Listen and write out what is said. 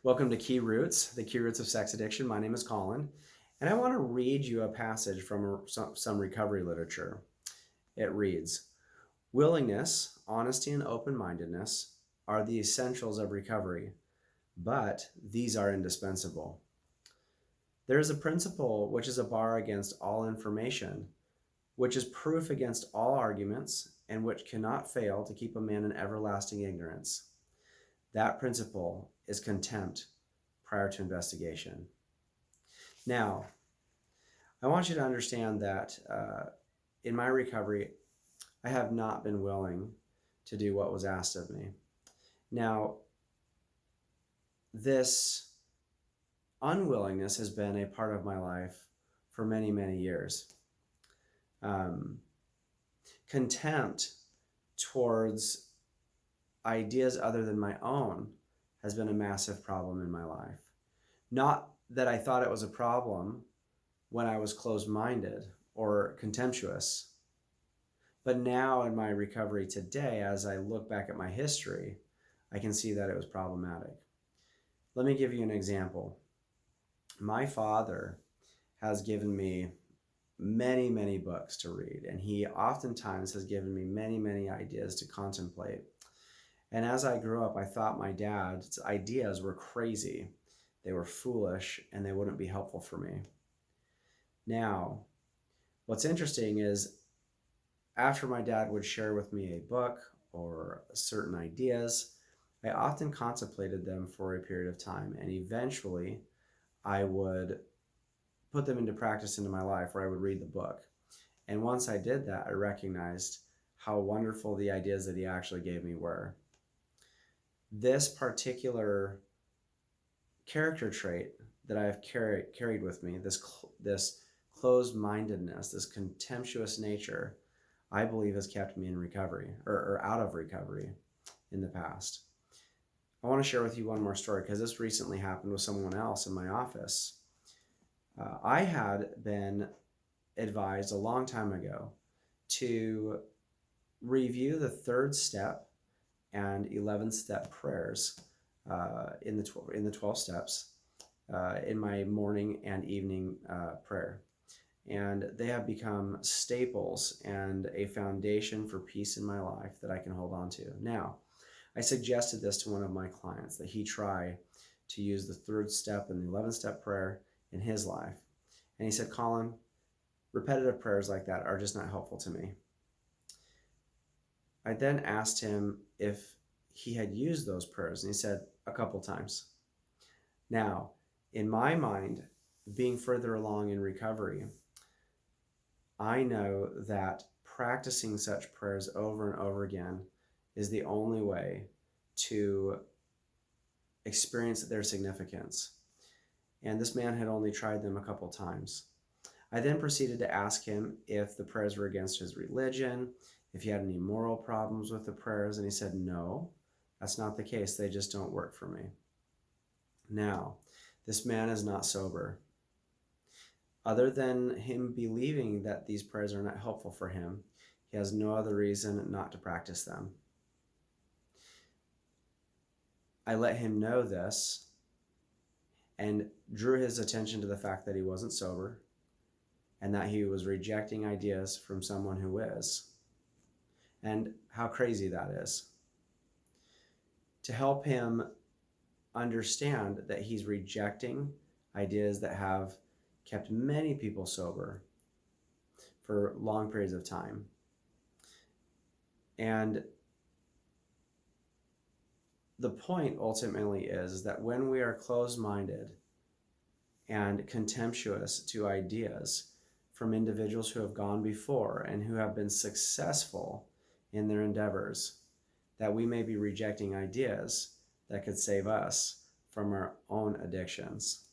Welcome to Key Roots, the Key Roots of Sex Addiction. My name is Collin, and I want to read you a passage from some recovery literature. It reads, "Willingness, honesty, and open-mindedness are the essentials of recovery, but these are indispensable. There is a principle which is a bar against all information, which is proof against all arguments, and which cannot fail to keep a man in everlasting ignorance. That principle is contempt prior to investigation." Now, I want you to understand that in my recovery, I have not been willing to do what was asked of me. Now, this unwillingness has been a part of my life for many, many years. Contempt towards ideas other than my own has been a massive problem in my life. Not that I thought it was a problem when I was closed-minded or contemptuous, but now in my recovery today, as I look back at my history, I can see that it was problematic. Let me give you an example. My father has given me many, many books to read, and he oftentimes has given me many, many ideas to contemplate. And as I grew up, I thought my dad's ideas were crazy. They were foolish, and they wouldn't be helpful for me. Now, what's interesting is after my dad would share with me a book or certain ideas, I often contemplated them for a period of time, and eventually I would put them into practice into my life, where I would read the book. And once I did that, I recognized how wonderful the ideas that he actually gave me were. This particular character trait that I've carried with me, this closed-mindedness, this contemptuous nature, I believe has kept me in recovery or out of recovery in the past. I want to share with you one more story because this recently happened with someone else in my office. I had been advised a long time ago to review the third step and 11th step prayers in the 12 steps in my morning and evening prayer. And they have become staples and a foundation for peace in my life that I can hold on to. Now, I suggested this to one of my clients, that he try to use the third step and the 11th step prayer in his life. And he said, "Collin, repetitive prayers like that are just not helpful to me." I then asked him if he had used those prayers, and he said a couple times. Now, in my mind, being further along in recovery, I know that practicing such prayers over and over again is the only way to experience their significance. And this man had only tried them a couple times. I then proceeded to ask him if the prayers were against his religion, if he had any moral problems with the prayers, and he said, "No, that's not the case. They just don't work for me." Now, this man is not sober. Other than him believing that these prayers are not helpful for him, he has no other reason not to practice them. I let him know this and drew his attention to the fact that he wasn't sober and that he was rejecting ideas from someone who is, and how crazy that is. To help him understand that he's rejecting ideas that have kept many people sober for long periods of time. And the point ultimately is that when we are closed-minded and contemptuous to ideas from individuals who have gone before and who have been successful in their endeavors, that we may be rejecting ideas that could save us from our own addictions.